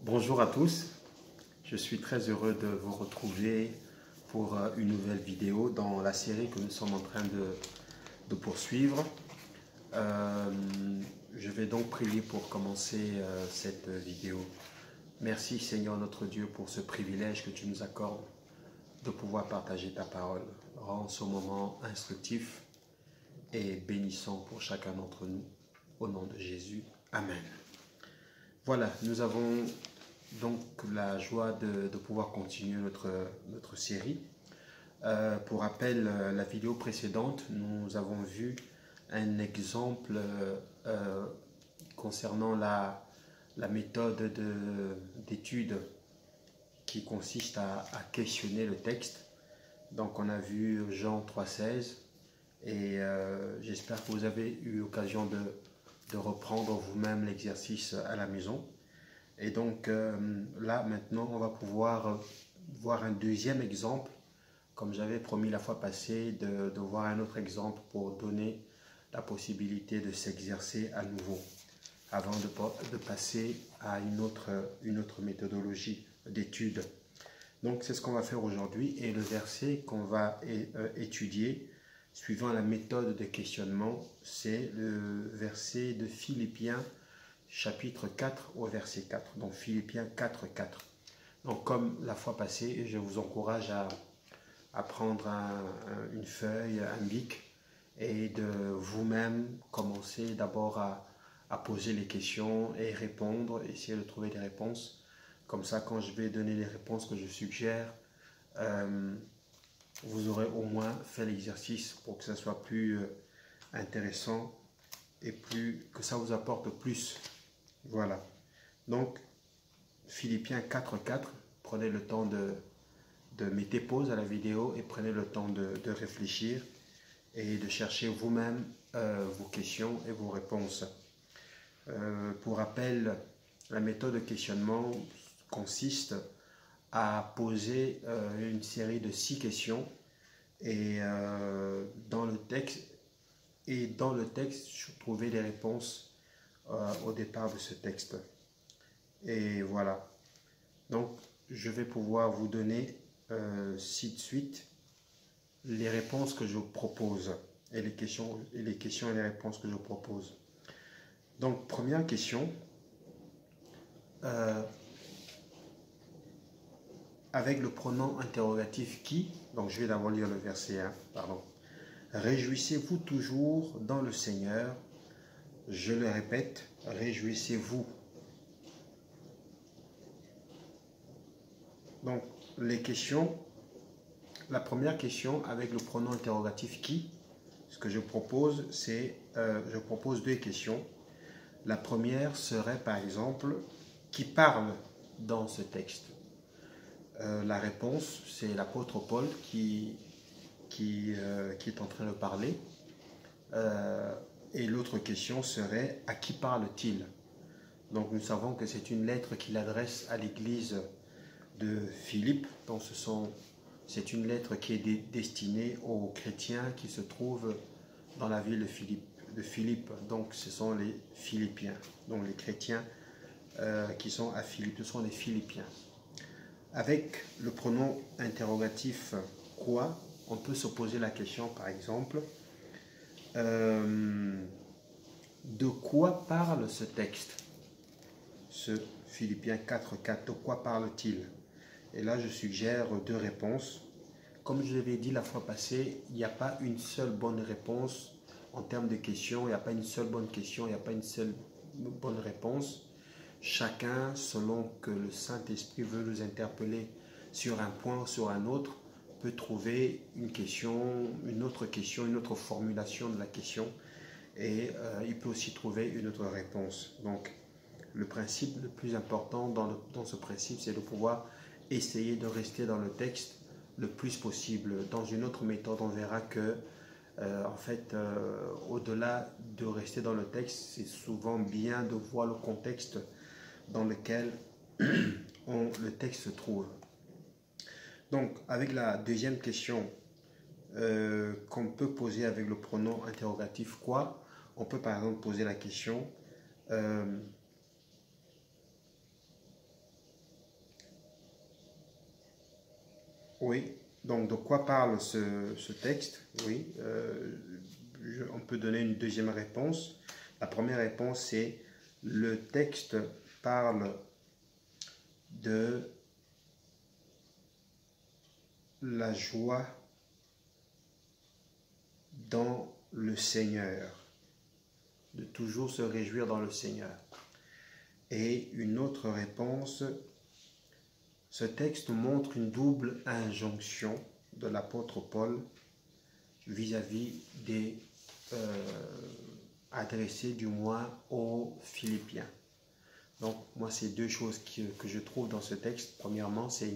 Bonjour à tous, je suis très heureux de vous retrouver pour une nouvelle vidéo dans la série que nous sommes en train de poursuivre. Je vais donc prier pour commencer cette vidéo. Merci Seigneur notre Dieu pour ce privilège que tu nous accordes de pouvoir partager ta parole. Rends ce moment instructif et bénissant pour chacun d'entre nous. Au nom de Jésus, Amen. Voilà, nous avons donc la joie de pouvoir continuer notre série. Pour rappel, la vidéo précédente, nous avons vu un exemple concernant la méthode d'étude qui consiste à questionner le texte. Donc on a vu Jean 3,16 et j'espère que vous avez eu l'occasion de reprendre vous-même l'exercice à la maison. Et donc là maintenant on va pouvoir voir un deuxième exemple, comme j'avais promis la fois passée, de voir un autre exemple pour donner la possibilité de s'exercer à nouveau avant de passer à une autre méthodologie d'étude. Donc c'est ce qu'on va faire aujourd'hui, et le verset qu'on va étudier suivant la méthode de questionnement, c'est le verset de Philippiens chapitre 4 au verset 4. Donc Philippiens 4, 4. Donc comme la fois passée, je vous encourage à prendre une feuille, un bic, et de vous-même commencer d'abord à poser les questions et répondre, essayer de trouver des réponses. Comme ça, quand je vais donner les réponses que je suggère, vous aurez au moins fait l'exercice pour que ça soit plus intéressant et que ça vous apporte plus. Voilà. Donc, Philippiens 4, 4, prenez le temps de mettre pause à la vidéo et prenez le temps de réfléchir et de chercher vous-même vos questions et vos réponses. Pour rappel, la méthode de questionnement consiste à poser une série de 6 questions et dans le texte, trouver des réponses au départ de ce texte. Et voilà. Donc, je vais pouvoir vous donner ci de suite les réponses que je propose et les questions et les réponses que je propose. Donc, première question. Avec le pronom interrogatif qui, donc je vais d'abord lire le verset 1, pardon. Réjouissez-vous toujours dans le Seigneur. Je le répète, réjouissez-vous. Donc, les questions. La première question avec le pronom interrogatif qui, ce que je propose, c'est, je propose 2 questions. La première serait par exemple, qui parle dans ce texte? La réponse, c'est l'apôtre Paul qui est en train de parler. Et l'autre question serait, à qui parle-t-il? Donc nous savons que c'est une lettre qu'il adresse à l'église de Philippe. Donc c'est une lettre qui est destinée aux chrétiens qui se trouvent dans la ville de Philippe. Donc ce sont les Philippiens. Donc les chrétiens qui sont à Philippe, ce sont les Philippiens. Avec le pronom interrogatif quoi, on peut se poser la question par exemple, de quoi parle ce texte? Ce Philippiens 4, 4, de quoi parle-t-il? Et là, je suggère 2 réponses. Comme je l'avais dit la fois passée, il n'y a pas une seule bonne réponse en termes de questions. Il n'y a pas une seule bonne question, il n'y a pas une seule bonne réponse. Chacun, selon que le Saint-Esprit veut nous interpeller sur un point ou sur un autre, peut trouver une autre formulation de la question, et il peut aussi trouver une autre réponse. Donc, le principe le plus important dans ce principe, c'est de pouvoir essayer de rester dans le texte le plus possible. Dans une autre méthode, on verra que, au-delà de rester dans le texte, c'est souvent bien de voir le contexte dans lequel le texte se trouve. Donc, avec la deuxième question qu'on peut poser avec le pronom interrogatif quoi, on peut par exemple poser la question Oui, donc de quoi parle ce texte? Oui, on peut donner une deuxième réponse. La première réponse, c'est le texte parle de la joie dans le Seigneur, de toujours se réjouir dans le Seigneur. Et une autre réponse, ce texte montre une double injonction de l'apôtre Paul vis-à-vis des adressés du moins aux Philippiens. Donc moi, c'est deux choses que je trouve dans ce texte. Premièrement, c'est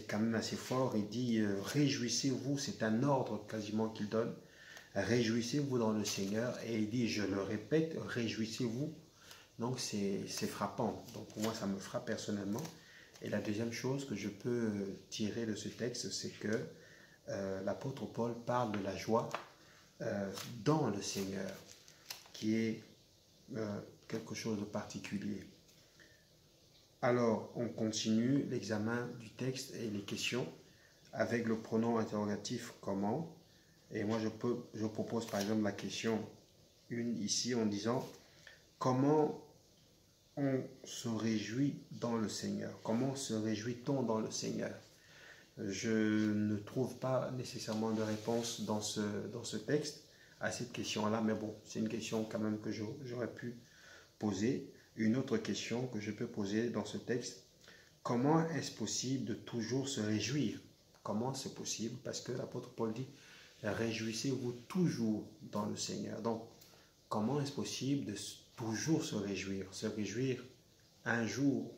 quand même assez fort. Il dit réjouissez-vous, c'est un ordre quasiment qu'il donne. Réjouissez-vous dans le Seigneur. Et il dit, je le répète, réjouissez-vous. Donc c'est frappant. Donc pour moi, ça me frappe personnellement. Et la deuxième chose que je peux tirer de ce texte, c'est que l'apôtre Paul parle de la joie dans le Seigneur, qui est quelque chose de particulier. Alors, on continue l'examen du texte et les questions avec le pronom interrogatif comment. Et moi, je propose par exemple la question 1 ici en disant comment on se réjouit dans le Seigneur? Comment se réjouit-on dans le Seigneur? Je ne trouve pas nécessairement de réponse dans ce texte à cette question-là, mais bon, c'est une question quand même que j'aurais pu poser. Une autre question que je peux poser dans ce texte, comment est-ce possible de toujours se réjouir? Comment c'est possible? Parce que l'apôtre Paul dit, réjouissez-vous toujours dans le Seigneur. Donc, comment est-ce possible de toujours se réjouir? Se réjouir un jour,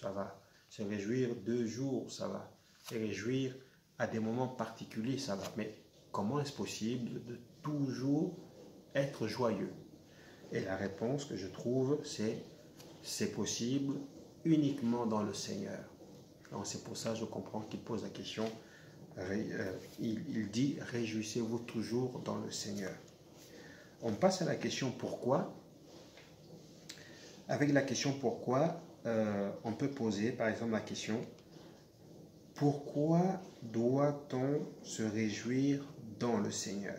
ça va. Se réjouir 2 jours, ça va. Se réjouir à des moments particuliers, ça va. Mais comment est-ce possible de toujours être joyeux? Et la réponse que je trouve, c'est possible uniquement dans le Seigneur. Donc c'est pour ça que je comprends qu'il pose la question. Il dit, réjouissez-vous toujours dans le Seigneur. On passe à la question pourquoi. Avec la question pourquoi, on peut poser par exemple la question pourquoi doit-on se réjouir dans le Seigneur?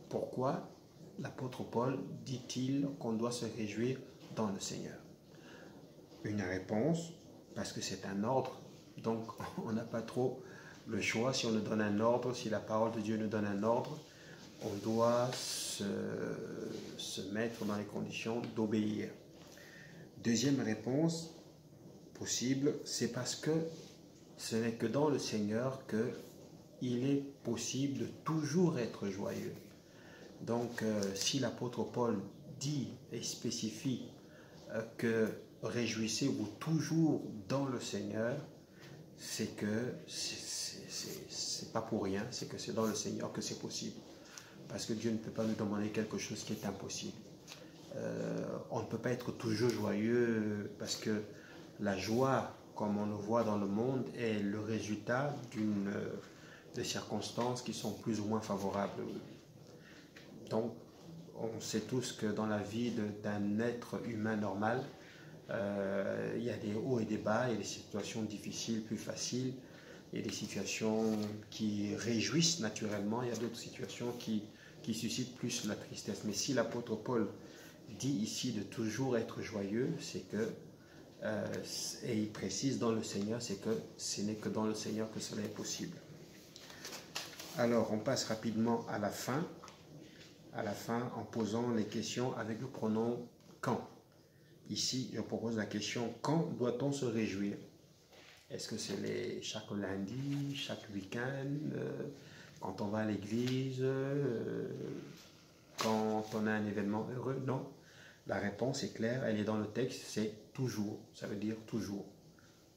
Pourquoi l'apôtre Paul dit-il qu'on doit se réjouir dans le Seigneur? Une réponse, parce que c'est un ordre, donc on n'a pas trop le choix. Si on nous donne un ordre, si la parole de Dieu nous donne un ordre, on doit se mettre dans les conditions d'obéir. Deuxième réponse possible, c'est parce que ce n'est que dans le Seigneur qu'il est possible de toujours être joyeux. Donc, si l'apôtre Paul dit et spécifie que réjouissez-vous toujours dans le Seigneur, c'est que c'est pas pour rien, c'est que c'est dans le Seigneur que c'est possible. Parce que Dieu ne peut pas nous demander quelque chose qui est impossible. On ne peut pas être toujours joyeux parce que la joie, comme on le voit dans le monde, est le résultat de circonstances qui sont plus ou moins favorables. Donc, on sait tous que dans la vie d'un être humain normal, il y a des hauts et des bas, il y a des situations difficiles, plus faciles, il y a des situations qui réjouissent naturellement, il y a d'autres situations qui suscitent plus la tristesse. Mais si l'apôtre Paul dit ici de toujours être joyeux, c'est que, et il précise dans le Seigneur, c'est que ce n'est que dans le Seigneur que cela est possible. Alors, on passe rapidement à la fin en posant les questions avec le pronom quand. Ici, je propose la question quand doit-on se réjouir? Est-ce que c'est chaque lundi, chaque week-end, quand on va à l'église, quand on a un événement heureux? Non. La réponse est claire, elle est dans le texte, c'est toujours. Ça veut dire toujours.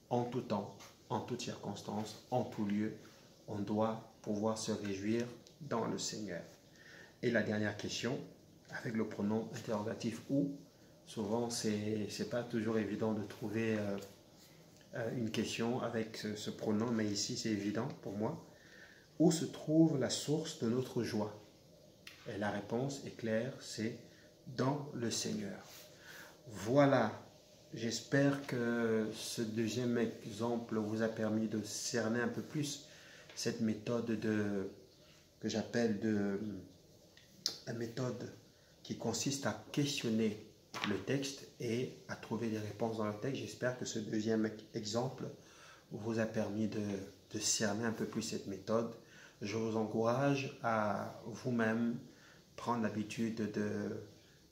En tout temps, en toutes circonstances, en tout lieu, on doit pouvoir se réjouir dans le Seigneur. Et la dernière question, avec le pronom interrogatif où, souvent c'est pas toujours évident de trouver une question avec ce pronom, mais ici c'est évident pour moi. Où se trouve la source de notre joie? Et la réponse est claire, c'est dans le Seigneur. Voilà, j'espère que ce deuxième exemple vous a permis de cerner un peu plus cette méthode que j'appelle la méthode qui consiste à questionner le texte et à trouver des réponses dans le texte. J'espère que ce deuxième exemple vous a permis de cerner un peu plus cette méthode. Je vous encourage à vous-même prendre l'habitude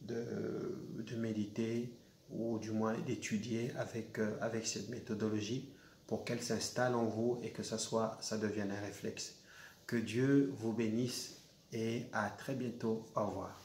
de méditer ou du moins d'étudier avec cette méthodologie pour qu'elle s'installe en vous et que ça devienne un réflexe. Que Dieu vous bénisse et à très bientôt. Au revoir.